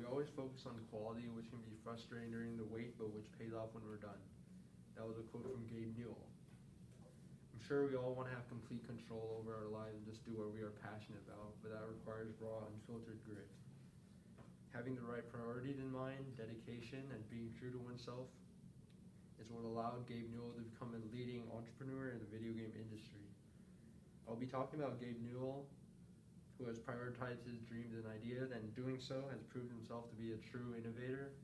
We always focus on quality, which can be frustrating during the wait, but which pays off when we're done. That was a quote from Gabe Newell. I'm sure we all want to have complete control over our lives and just do what we are passionate about, but that requires raw, unfiltered grit. Having the right priorities in mind, dedication, and being true to oneself is what allowed Gabe Newell to become a leading entrepreneur in the video game industry. I'll be talking about Gabe Newell, who has prioritized his dreams and ideas, and doing so has proved himself to be a true innovator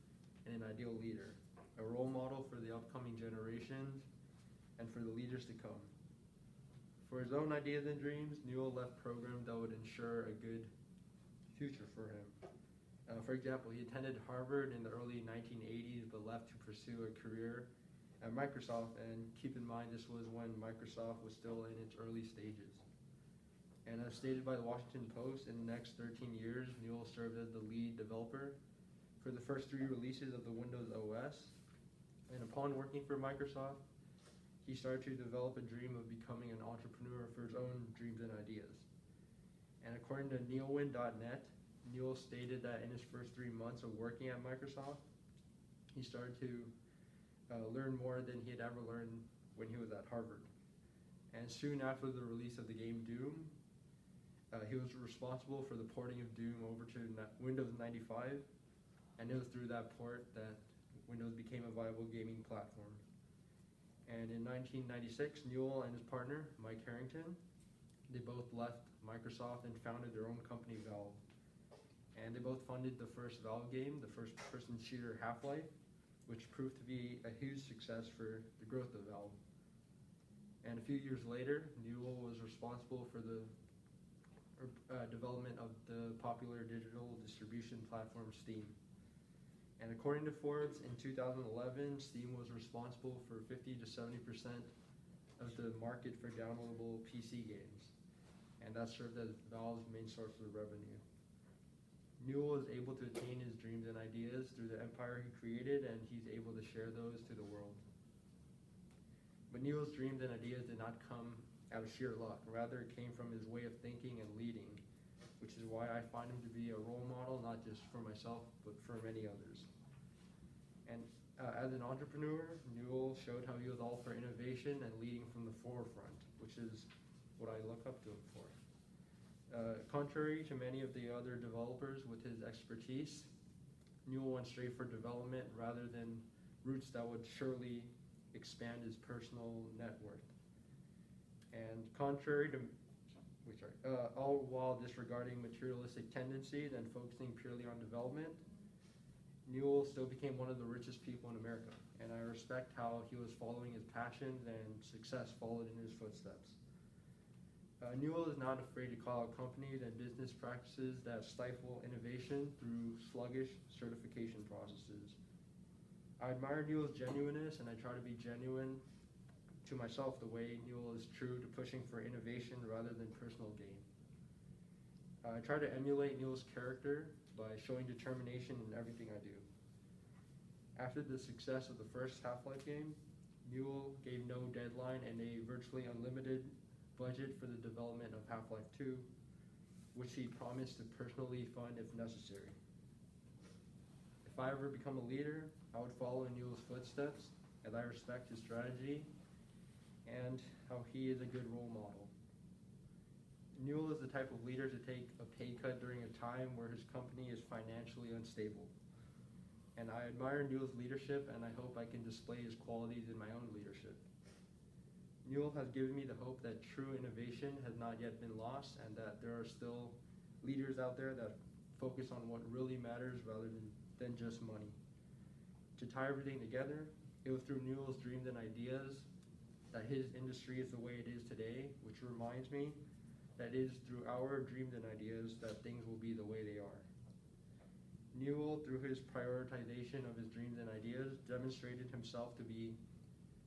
and an ideal leader, a role model for the upcoming generations and for the leaders to come. For his own ideas and dreams, Newell left programs that would ensure a good future for him. For example, he attended Harvard in the early 1980s but left to pursue a career at Microsoft, and keep in mind this was when Microsoft was still in its early stages. And as stated by the Washington Post, in the next 13 years, Newell served as the lead developer for the first 3 releases of the Windows OS. And upon working for Microsoft, he started to develop a dream of becoming an entrepreneur for his own dreams and ideas. And according to neowin.net, Newell stated that in his first 3 months of working at Microsoft, he started to learn more than he had ever learned when he was at Harvard. And soon after the release of the game Doom, he was responsible for the porting of Doom over to Windows 95, and it was through that port that Windows became a viable gaming platform. And in 1996, Newell and his partner, Mike Harrington, they both left Microsoft and founded their own company, Valve. And they both funded the first Valve game, the first-person shooter Half-Life, which proved to be a huge success for the growth of Valve. And a few years later, Newell was responsible for the development of the popular digital distribution platform Steam. And according to Forbes, in 2011, Steam was responsible for 50 to 70% of the market for downloadable PC games. And that served as Valve's main source of revenue. Newell was able to attain his dreams and ideas through the empire he created, and he's able to share those to the world. But Newell's dreams and ideas did not come out of sheer luck. Rather, it came from his way of thinking and leading, which is why I find him to be a role model, not just for myself, but for many others. And as an entrepreneur, Newell showed how he was all for innovation and leading from the forefront, which is what I look up to him for. Contrary to many of the other developers with his expertise, Newell went straight for development rather than routes that would surely expand his personal net worth. And contrary to, all while disregarding materialistic tendencies and focusing purely on development, Newell still became one of the richest people in America, and I respect how he was following his passions and success followed in his footsteps. Newell is not afraid to call out companies and business practices that stifle innovation through sluggish certification processes. I admire Newell's genuineness, and I try to be genuine to myself the way Newell is true to pushing for innovation rather than personal gain. I try to emulate Newell's character by showing determination in everything I do. After the success of the first Half-Life game, Newell gave no deadline and a virtually unlimited budget for the development of Half-Life 2, which he promised to personally fund if necessary. If I ever become a leader, I would follow in Newell's footsteps, as I respect his strategy and how he is a good role model. Newell is the type of leader to take a pay cut during a time where his company is financially unstable. And I admire Newell's leadership, and I hope I can display his qualities in my own leadership. Newell has given me the hope that true innovation has not yet been lost, and that there are still leaders out there that focus on what really matters rather than just money. To tie everything together, it was through Newell's dreams and ideas that his industry is the way it is today, which reminds me that it is through our dreams and ideas that things will be the way they are. Newell, through his prioritization of his dreams and ideas, demonstrated himself to be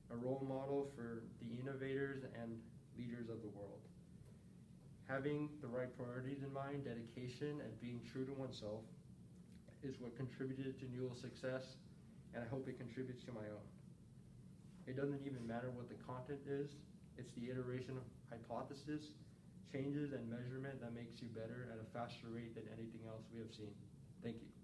a role model for the innovators and leaders of the world. Having the right priorities in mind, dedication, and being true to oneself is what contributed to Newell's success, and I hope it contributes to my own. It doesn't even matter what the content is, it's the iteration of hypothesis, changes, and measurement that makes you better at a faster rate than anything else we have seen. Thank you.